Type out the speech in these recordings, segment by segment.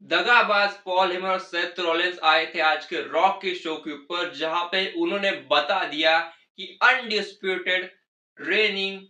दगाबाज Paul hammer और Seth Rollins आए थे आज के रॉक के शो के ऊपर, जहां पे उन्होंने बता दिया कि undisputed raining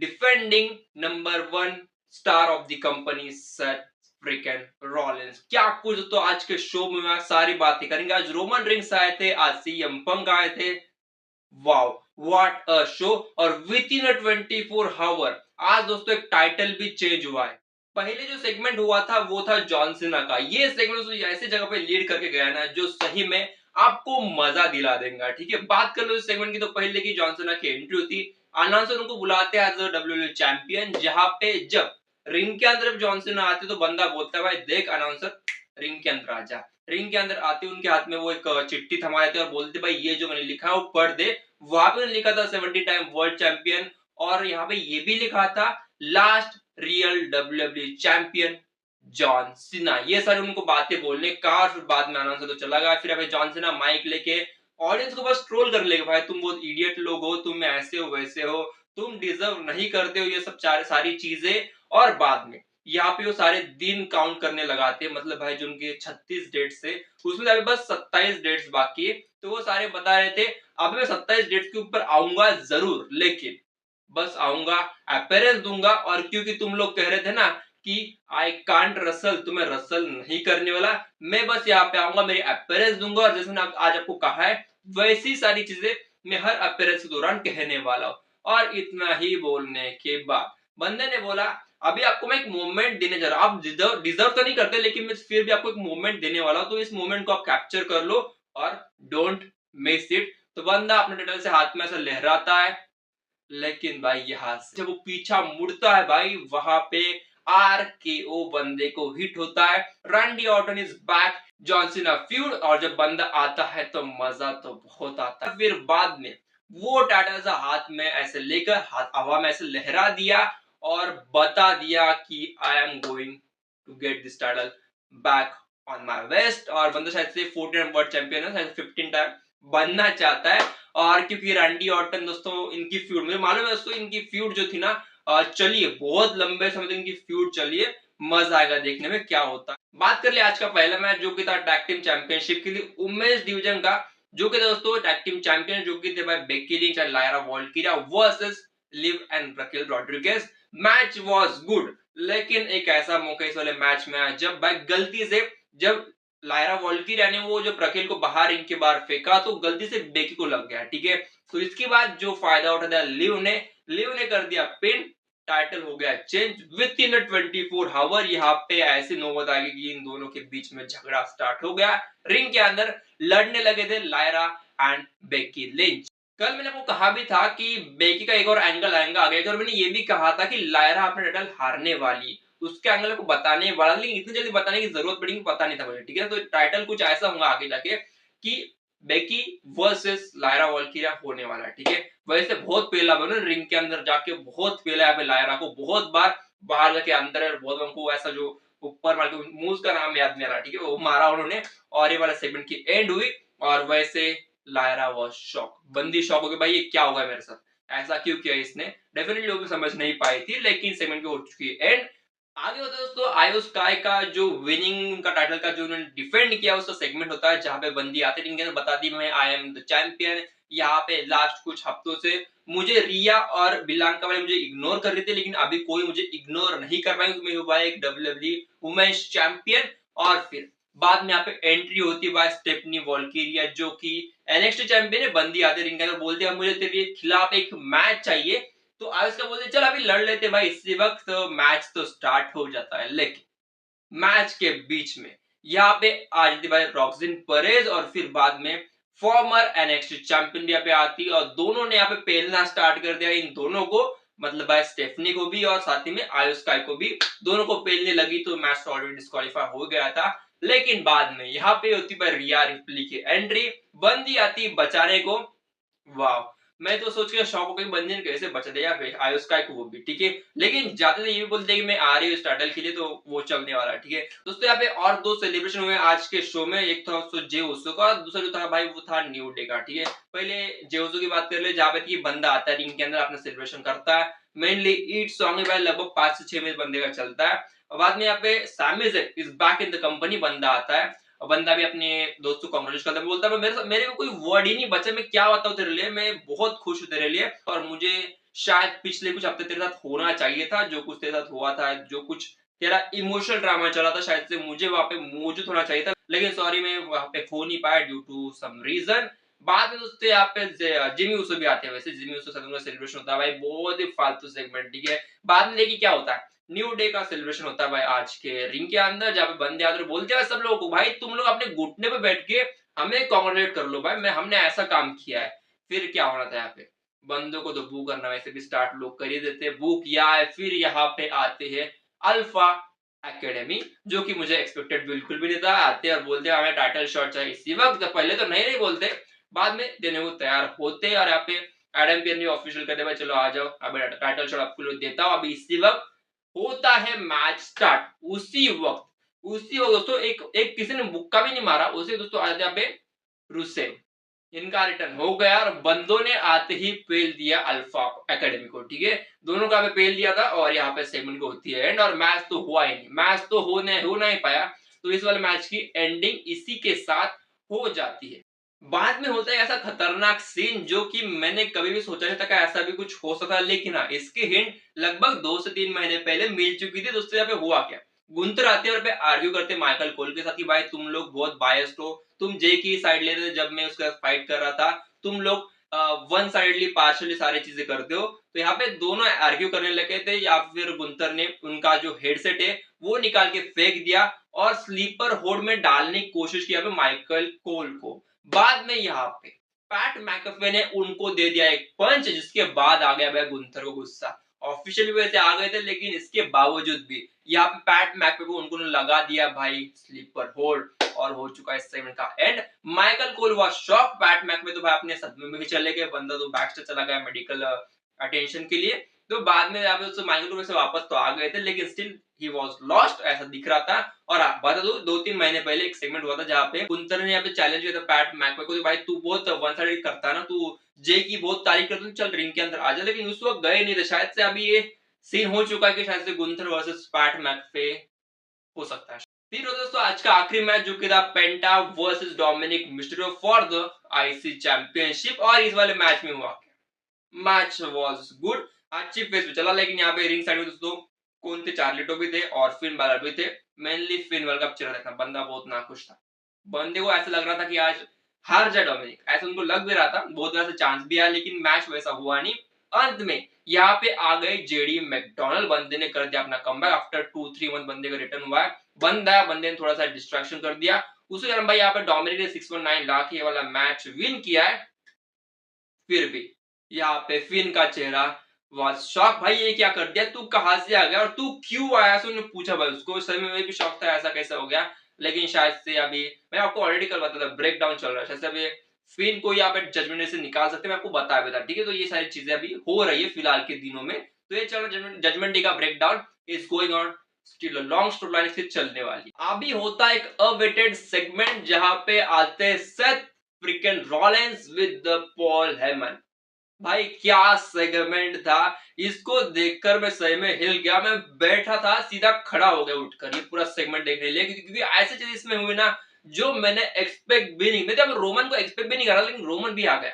defending number one star of the company Seth fricking Rollins. क्या कुछ तो आज के शो में मैं सारी बातें करेंगे। आज रोमन रिंग्स आए थे, आज सीएम पंक आए थे। Wow, what a show. और विद इन 24 आवर आज दोस्तों एक टाइटल भी चेंज हुआ है। पहले जो सेगमेंट हुआ था वो था जॉन सीना का। ये सेगमेंट ऐसी जगह पे लीड करके गया ना जो सही में आपको मजा दिला देगा। ठीक है, बात कर लो इस सेगमेंट की तो पहले की जॉन सीना की एंट्री होती, अनाउंसर उनको बुलाते हैं एज अ डब्ल्यूडब्ल्यूई चैंपियन, जहां पे जब रिंग के अंदर जॉन सीना आते तो बंदा बोलता है भाई देख अनाउंसर, रिंग के अंदर आ जा। रिंग के अंदर आते उनके हाथ में वो एक चिट्ठी थमा देते और बोलते भाई ये जो मैंने लिखा है वो पढ़ दे। वहां पे लिखा था 70 टाइम वर्ल्ड चैंपियन, और यहाँ पे ये भी लिखा था last real WWE champion John Cena. ये सारे उनको बातें बोलने का, और फिर बाद में अनाउंसर तो चला गया। फिर अभी जॉन सीना माइक लेके ऑडियंस को बस ट्रोल करने लगे, भाई तुम बहुत इडियट लोग हो, तुम ऐसे हो वैसे हो, तुम डिजर्व नहीं करते हो ये सब सारी चीजें। और बाद में यहाँ पे वो सारे दिन काउंट करने लगाते हैं, मतलब भाई जो उनके 36 डेट्स थे उसमें अभी बस 27 डेट्स बाकी है। तो वो सारे बता रहे थे अब मैं 27 डेट्स के ऊपर आऊंगा जरूर, लेकिन बस आऊंगा, अपीयरेंस दूंगा। और क्योंकि तुम लोग कह रहे थे ना कि आई कांट रसल, तो मैं रसल नहीं करने वाला, मैं बस यहाँ पे आऊंगा, मेरी अपीयरेंस दूंगा, और जैसे मैंने आज आपको कहा है वैसी सारी चीजें मैं हर अपीयरेंस के दौरान कहने वाला हूँ। और इतना ही बोलने के बाद बंदे ने बोला अभी आपको मैं एक मोमेंट देने जा रहा हूँ, आप डिजर्व तो नहीं करते लेकिन मैं फिर भी आपको एक मोमेंट देने वाला हूँ, तो इस मोमेंट को आप कैप्चर कर लो और डोंट मिस इट। तो बंदा अपने टाइटल से हाथ में ऐसा लहराता है, लेकिन भाई यहाँ से जब वो पीछा मुड़ता है भाई वहां पे आरकेओ बंदे को हिट होता है। Randy Orton is back, John Cena feud, और जब बंदा आता है तो मजा तो बहुत आता है। फिर बाद में वो टाइटल सा हाथ में ऐसे लेकर हाथ हवा में ऐसे लहरा दिया और बता दिया कि I am going to get this title back on my waist. और बंदा शायद से 14 वर्ल्ड चैंपियन है, शायद 15 टाइम बनना चाहता है। और क्योंकि रैंडी ऑर्टन दोस्तों इनकी फ्यूड मुझे मालूम है दोस्तों, इनकी फ्यूड जो थी ना चलिए बहुत लंबे समय तक इनकी फ्यूड चलिए, मजा आएगा देखने में क्या होता है। बात कर ले आज का पहला मैच जो कि था टैग टीम चैंपियनशिप के लिए वुमेन्स डिवीजन का, जो कि दोस्तों टैग टीम चैंपियन जो कि थे भाई Becky Lynch and Lyra Valkyria versus Liv and Raquel Rodriguez. Match was good, लेकिन एक ऐसा मौका इस वाले मैच में आया जब भाई गलती से जब लायरा वॉल्किरिया ने वो जब रकेल को बाहर रिंग के बाहर फेंका तो गलती से बेकी को लग गया। ठीक है, तो इसके बाद जो फायदा उठाया लिव ने कर दिया पिन, टाइटल हो गया चेंज विद इन 24 आवर। यहाँ पे ऐसी नौबत आ गई कि इन दोनों के बीच में झगड़ा स्टार्ट हो गया। रिंग के अंदर लड़ने लगे थे लायरा एंड बेकी लिंच। कल मैंने आपको कहा भी था कि बेकी का एक और एंगल आएगा आगे, और मैंने ये भी कहा था कि लायरा अपना टाइटल हारने वाली, उसके एंगल को बताने वाला, लेकिन इतनी जल्दी बताने की जरूरत पड़ेगी पता नहीं था मुझे। ठीक है, तो टाइटल कुछ ऐसा होगा आगे जाके कि बेकी वर्सेस लायरा वॉल्किरिया होने वाला है। ठीक है, वैसे बहुत पेला बनो रिंग के अंदर जाके, बहुत पेला है लायरा को, बहुत बार बाहर जाके अंदर है, बहुत उनको ऐसा जो ऊपर मार के मूव का नाम याद नहीं आ रहा, ठीक है, वो मारा उन्होंने। और ये वाला सेगमेंट की एंड हुई, और वैसे लायरा वाज शॉक, बंदी शॉक हो गई भाई ये क्या होगा मेरे साथ, ऐसा क्यों किया इसने। डेफिनेटली वो भी समझ नहीं पाई थी, लेकिन सेगमेंट की हो चुकी है एंड। आगे होता है दोस्तों आयो स्काई का जो विनिंग का टाइटल का जो उन्होंने डिफेंड किया उसका सेगमेंट होता है, जहां पे बंदी आते रिंग के अंदर बताती मैं आई एम द चैंपियन। यहाँ पे लास्ट कुछ हफ्तों से मुझे रिया और बिलांका वाले मुझे इग्नोर कर रहे थे, लेकिन अभी कोई मुझे इग्नोर नहीं कर पाएंगे, तो मैं हुआ एक डब्ल्यूडब्ल्यूई वुमेन्स चैंपियन। और फिर बाद में यहाँ पे एंट्री होती है बाय स्टेफनी वॉल्किरिया जो कि एनएक्सटी चैंपियन है। बंदी आते रिंग के अंदर बोलती है मुझे तेरे खिलाफ एक मैच चाहिए, तो आयुष का बोलते चल अभी लड़ लेते भाई, इसी वक्त तो मैच तो स्टार्ट हो जाता है। लेकिन मैच के बीच में यहाँ पे आ जाती भाई रॉक्सिन परेज, और फिर बाद में फॉर्मर एनएक्सटी चैंपियन भी यहाँ पे आती, और दोनों ने यहाँ पे पेलना स्टार्ट कर दिया इन दोनों को, मतलब भाई स्टेफनी को भी और साथ ही में आयुष काय को भी, दोनों को पेलने लगी तो मैच तो ऑलरेडी डिस्क्वालीफाई हो गया था। लेकिन बाद में यहाँ पे होती भाई रिया रिप्ली की एंट्री, बंदी आती बचाने को। वाह, मैं तो सोच के शॉक हो गई बंदी ने कैसे बचा दिया आयुष का को, वो भी ठीक है। लेकिन जाते तो ये भी बोलते हैं कि मैं आ रही हूँ इस टाइटल के लिए, तो वो चलने वाला है। ठीक है दोस्तों, यहाँ पे और दो सेलिब्रेशन हुए आज के शो में, एक था जे उसो का, दूसरा जो था भाई वो था न्यू डे का। ठीक है, पहले जे उसो की बात कर ले, जहाँ पे बंदा आता है रिंग के अंदर अपना सेलिब्रेशन करता है, मेनली ईट सॉन्ग है भाई, लगभग 5 से 6 मिनट बंदे का चलता है। और बाद में यहाँ पे Sami Zayn is back in the company, बंदा आता है और बंदा भी अपने दोस्त को कांग्रेचुलेट करता है, बोलता है मेरे को कोई वर्ड ही नहीं बचे, मैं क्या बताऊं तेरे लिए, मैं बहुत खुश हूं तेरे लिए, और मुझे शायद पिछले कुछ हफ्ते तेरे साथ होना चाहिए था, जो कुछ तेरे साथ हुआ था, जो कुछ तेरा इमोशनल ड्रामा चला था, शायद से मुझे वहां पे मौजूद होना चाहिए था, लेकिन सॉरी मैं वहां पे हो नहीं पाया ड्यू टू सम रीजन। बाद में दोस्तों यहाँ पे जिमी ऊसो भी आते हैं, वैसे जिमी ऊसो साथ उनका सेलिब्रेशन होता है भाई, बहुत ही फालतू सेगमेंट, ठीक है। बाद में देखिए क्या होता है, न्यू डे का सेलिब्रेशन होता है भाई आज के रिंग के अंदर, जहाँ पे बंदे आते बोलते हैं सब लोगों को, भाई तुम लोग अपने घुटने पे बैठ के हमें कॉन्ग्रेचुलेट कर लो भाई, मैं हमने ऐसा काम किया है। फिर क्या होना था यहाँ पे, बंदों को तो बू करना वैसे भी स्टार्ट लोग कर ही देते हैं, बू किया है, फिर यहाँ पे आते हैं अल्फा एकेडमी, जो कि मुझे एक्सपेक्टेड बिल्कुल भी नहीं था, आते और बोलते हैं हमें टाइटल शॉट चाहिए इसी वक्त, पहले तो नहीं नहीं बोलते, बाद में देने को तैयार होते हैं, और यहाँ पे एडम पियन भी ऑफिशियल कहते भाई चलो आ जाओ, अब टाइटल शॉट आपको लोग देता हूँ अभी इसी वक्त। होता है मैच स्टार्ट, उसी वक्त दोस्तों एक एक किसी ने मुक्का भी नहीं मारा, उसी दोस्तों आ जाते यहाँ पे रुसेव, इनका रिटर्न हो गया और बंदों ने आते ही पेल दिया अल्फा एकेडमी को, ठीक है। दोनों का पेल दिया था और यहाँ पे सेगमेंट को होती है एंड, और मैच तो हुआ ही नहीं, मैच तो हो नहीं पाया, तो इस वाले मैच की एंडिंग इसी के साथ हो जाती है। बाद में होता है ऐसा खतरनाक सीन जो कि मैंने कभी भी सोचा नहीं था कि ऐसा भी कुछ हो सकता है, लेकिन हाँ इसकी हिंट लगभग 2 से 3 महीने पहले मिल चुकी थी। दोस्तों यहाँ पे हुआ क्या, गुंतर आते हैं और पे आर्ग्यू करते हैं माइकल कोल के साथ कि भाई तुम लोग बहुत बायस्ड हो, तुम जे की साइड ले रहे थे जब मैं उसका फाइट कर रहा था, तुम लोग वन साइडली पार्शली सारी चीजें करते हो, तो यहाँ पे दोनों आर्ग्यू करने लगे थे, या फिर गुंतर ने उनका जो हेडसेट है वो निकाल के फेंक दिया और स्लीपर होल्ड में डालने की कोशिश की माइकल कोल को। बाद में यहाँ पे पैट मैकअफे ने उनको दे दिया एक पंच, जिसके बाद आ गया भाई गुंथर को गुस्सा, ऑफिशियली वैसे आ गए थे लेकिन इसके बावजूद भी यहाँ पे पैट मैकअफे को उनको लगा दिया भाई स्लीपर होल्ड, और हो चुका है इस सेगमेंट का end. Michael Cole was shock, Pat McAfee तो भाई अपने सदमे में ही चले गए, बंदा तो बैक चला गया मेडिकल अटेंशन के लिए, तो बाद में यहाँ पे उससे माइकल कोल से वापस तो आ गए थे, लेकिन स्टिल ही वाज लॉस्ट ऐसा दिख रहा था। और बता दो 2-3 महीने पहले एक सेगमेंट हुआ था जहाँ पे कुंतर ने यहाँ पे चैलेंज किया था पैट मैकअफे को, भाई तू बहुत वन साइडेड करता है ना, तू जे की बहुत तारीफ करता है, चल रिंग के अंदर आ जा, लेकिन उस वक्त गए नहीं थे, शायद से अभी ये सीन हो चुका है कि शायद से गुंथर वर्सेस पैट मैकअफे हो सकता है। फिर दोस्तों आज का आखिरी मैच जो कि था Penta versus Dominik Mysterio for the IC championship, और इस वाले मैच में हुआ क्या, मैच वाज गुड, अच्छी फेस पे चला, लेकिन यहाँ पे रिंग साइड में दोस्तों कौन थे, चार्लिटो भी थे और फिन बैलर भी थे, मेनली फिन वर्ल्ड कप चल रहा था, बंदा बहुत नाखुश था, बंदे को ऐसा लग रहा था कि आज हार जाए डोमिनिक, ऐसा उनको लग भी रहा था, बहुत वैसा चांस भी आया, लेकिन मैच वैसा हुआ नहीं। अंत में यहाँ पे आ गए जेडी मैकडोनल्ड, बंदे ने कर दिया अपना कमबैक आफ्टर 2-3-1, बंदे का रिटर्न हुआ है, बंदे ने थोड़ा सा डिस्ट्रैक्शन कर दिया, उसी कारण भाई यहाँ पे डोमिनिक ने 619 ला के ये वाला मैच विन किया है। फिर भी यहाँ पे फिन का चेहरा वाज शॉक, भाई ये क्या कर दिया, तू कहां से आ गया और तू क्यों आया, उसने पूछा भाई उसको, उस समय में भी शॉक था ऐसा कैसे हो गया, लेकिन शायद से अभी मैं आपको ऑलरेडी कल बताया था ब्रेक डाउन चल रहा है, शायद से अभी फिन को यहाँ पे जजमेंट से निकाल सकते हैं, मैं आपको बताया भी था, ठीक है। तो ये सारी चीजें अभी हो रही है फिलहाल के दिनों में, तो ये चल रहा जजमेंट डे का break down is going on, still long story line से चलने वाली। अभी होता है एक अवेटेड सेगमेंट जहां पे आते हैं Seth fricking Rollins with the Paul Heyman, भाई क्या सेगमेंट था, इसको देखकर मैं सही में हिल गया, मैं बैठा था सीधा खड़ा हो गया उठकर ये पूरा सेगमेंट देखने के लिए, क्योंकि ऐसी चीज इसमें हुई ना जो मैंने एक्सपेक्ट भी नहीं, मैं जब रोमन को एक्सपेक्ट भी नहीं कर रहा, लेकिन रोमन भी आ गया,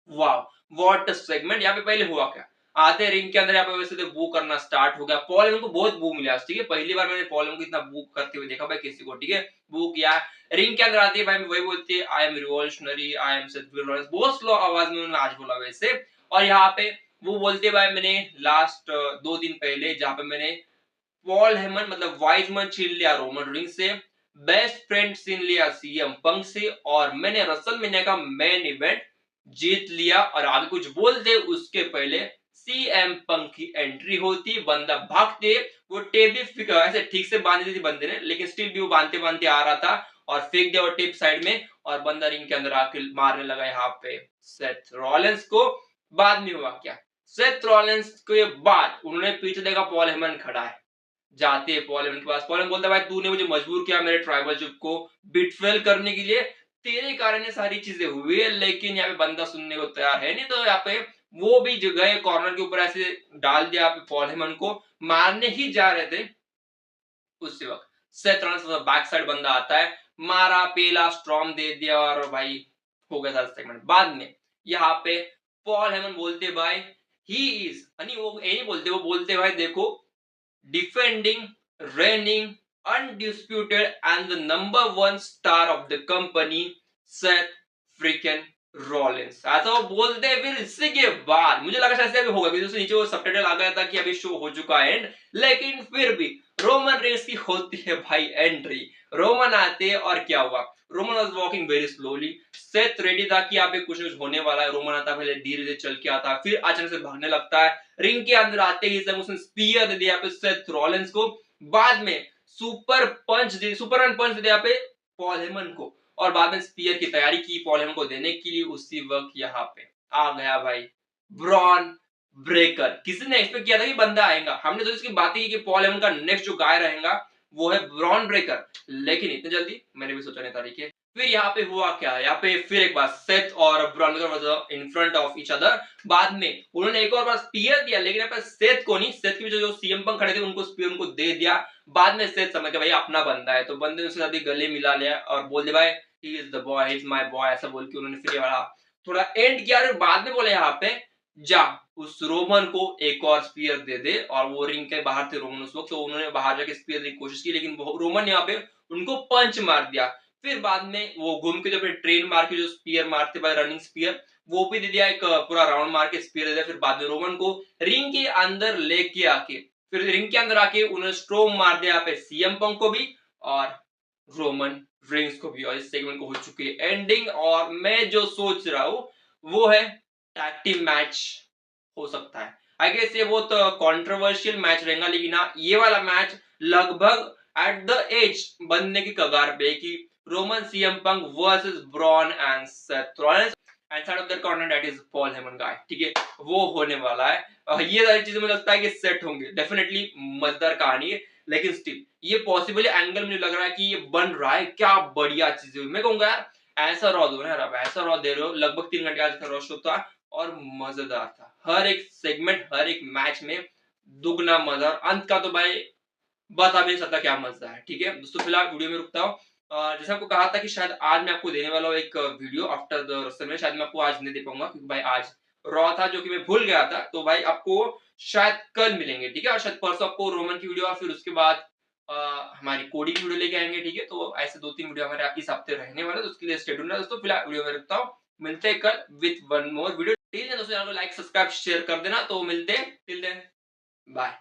वाह व्हाट अ सेगमेंट। यहाँ पे पहले हुआ क्या, आते रिंग के अंदर यहाँ पे वैसे तो बू करना स्टार्ट हो गया, पॉल हेमन को बहुत बू मिला, ठीक है, पहली बार मैंने पॉल हेमन को इतना बू करते हुए देखा भाई किसी को, ठीक है, बू किया, रिंग के अंदर आती है भाई वही बोलती है I am revolutionary, I am Seth Rollins, बहुत स्लो आवाज में उन्होंने आज बोला वैसे, और यहाँ पे वो बोलते भाई मैंने लास्ट 2 दिन पहले जहाँ पे मैंने पॉल हेमन मतलब वाइज मन छीन लिया रोमन रिंग से, बेस्ट फ्रेंड छीन लिया सीएम पंक से, और मैंने रसलमेनिया का मेन इवेंट जीत लिया, और आगे कुछ बोल दे उसके पहले सीएम पंक की एंट्री होती, बंदा भागते, वो टेप भी ऐसे ठीक से बांध दी थी बंदे ने, लेकिन स्टिल भी वो बांधते बांधते आ रहा था और फेंक दिया वो टेप साइड में, और बंदा रिंग के अंदर आके मारने लगा यहाँ पे सेथ रॉलिंस को। बाद में हुआ क्या, सेथ रॉलिंस के बाद उन्होंने पीछे देखा पॉल हेमन खड़ा है, जाते हैं पॉल हेमन के पास, पॉल हेमन बोलता है भाई तूने मुझे मजबूर किया मेरे ट्राइबल चिफ को बिटरेल करने के लिए, तेरे कारण ये सारी चीजें हुई है, लेकिन यहाँ पे बंदा सुनने को तैयार है नहीं, तो यहाँ पे वो भी जो गए कॉर्नर के ऊपर ऐसे डाल दिया यहाँ पे पॉल हेमन को, मारने ही जा रहे थे, उसी वक्त सेथ रॉलिंस बैक साइड बंदा आता है, मारा पेला स्ट्रॉम दे दिया और भाई हो गया था सेगमेंट। बाद में यहाँ पे पॉल हेमन बोलते भाई ही इज, नहीं वो ये नहीं बोलते, वो बोलते भाई देखो defending reigning undisputed and the number one star of the company Seth freaking Rollins. ऐसा वो बोलते हैं। फिर इससे के बाद मुझे लगा शायद अभी होगा क्योंकि उससे नीचे वो सबटाइटल आ गया था कि अभी शो हो चुका है एंड, लेकिन फिर भी रोमन रेंस की होती है भाई एंट्री। रोमन आते हैं और क्या हुआ, Roman was walking very slowly, Seth ready था कि यहाँ पे कुछ होने वाला है। रोमन आता पहले धीरे धीरे चल के आता, फिर अचानक से भागने लगता है। रिंग के अंदर आते ही उसने स्पीयर दे दिया पे सेथ रॉलिंस को, बाद में सुपर रन पंच दे दिया पे पॉल हेमन को, और बाद में स्पीयर की तैयारी की पॉल हेमन को देने के लिए। उसी वक्त यहाँ पे आ गया भाई ब्रॉन ब्रेकर। किसी ने एक्सपेक्ट किया था कि बंदा आएगा, हमने तो इसकी बात की कि पॉल हेमन का नेक्स्ट जो गाय रहेगा वो है ब्रॉन ब्रेकर, लेकिन इतनी जल्दी मैंने भी सोचा नहीं था। देखिए फिर यहाँ पे हुआ क्या, यहाँ पे फिर एक बार सेथ और Bron Breakker was in front of each other. बाद में उन्होंने एक और बार स्पीयर दिया, लेकिन यहाँ पे सेथ को नहीं, सेथ के पीछे जो सीएम पंक खड़े थे उनको स्पीयर उनको दे दिया। बाद में सेथ समझ गया भाई अपना बंदा है, तो बंदे ने उससे अभी गले मिला लिया और बोल दे भाई he is the boy, he is my boy, ऐसा बोल के उन्होंने फिर ये वाला थोड़ा एंड किया। और बाद में बोले यहाँ पे जा उस रोमन को एक और स्पीयर दे दे, और वो रिंग के बाहर थे रोमन उस वक्त, तो उन्होंने बाहर जाके स्पीयर देने की कोशिश की, लेकिन रोमन यहाँ पे उनको पंच मार दिया। फिर बाद में वो घूम के जो ट्रेन मार के जो स्पीयर मारते भाई रनिंग स्पीयर, वो भी दे दिया, एक पूरा राउंड मार के स्पीयर दे दिया। फिर बाद में रोमन को रिंग के अंदर लेके आके, फिर रिंग के अंदर आके उन्होंने स्ट्रोम मार दिया यहाँ पे सीएम पंक को भी और रोमन रेंस को भी, और इस सेगमेंट को हो चुकी है एंडिंग। और मैं जो सोच रहा हूँ वो है टैग टीम मैच हो सकता है। आई गेस ये बहुत कंट्रोवर्शियल मैच रहेगा, लेकिन हाँ ये वाला मैच लगभग एट द एज बनने की कगार पे कि Roman CM Punk versus Bron and Seth Rollins and side of that corner that is Paul Heyman guy, ठीक है वो होने वाला है। ये सारी चीजें मुझे लगता है कि सेट होंगे, डेफिनेटली मजेदार कहानी है, लेकिन स्टिल ये पॉसिबल एंगल मुझे लग रहा है कि ये बन रहा है, क्या बढ़िया चीज है। मैं कहूंगा यार ऐसा रॉ दो ना यार, आप ऐसा रॉ दे रहे हो, लगभग 3 घंटे आज का रॉ शो था और मजेदार था। हर एक सेगमेंट हर एक मैच में दुगना मजा, अंत का तो भाई बता भी नहीं सकता क्या मजा है। ठीक है दोस्तों, फिलहाल वीडियो में रुकता हूँ। जैसे आपको कहा था कि शायद आज मैं आपको देने वाला हूँ एक वीडियो आफ्टर द रेसलमेनिया, शायद मैं आपको आज नहीं दे पाऊंगा क्योंकि भाई आज रॉ था जो कि मैं भूल गया था, तो भाई आपको शायद कल मिलेंगे, ठीक है, और शायद परसों आपको रोमन की वीडियो और फिर उसके बाद हमारी कोडी की वीडियो लेके आएंगे, ठीक है। तो ऐसे 2-3 वीडियो हमारे इस हफ्ते रहने वाले, तो उसके लिए स्टे ट्यून्ड रहे दोस्तों। फिलहाल वीडियो में रुकता हूँ, मिलते हैं कल विद वन मोर वीडियो। ठीक है दोस्तों, चैनल को लाइक सब्सक्राइब शेयर कर देना, तो मिलते हैं, टिल देन बाय।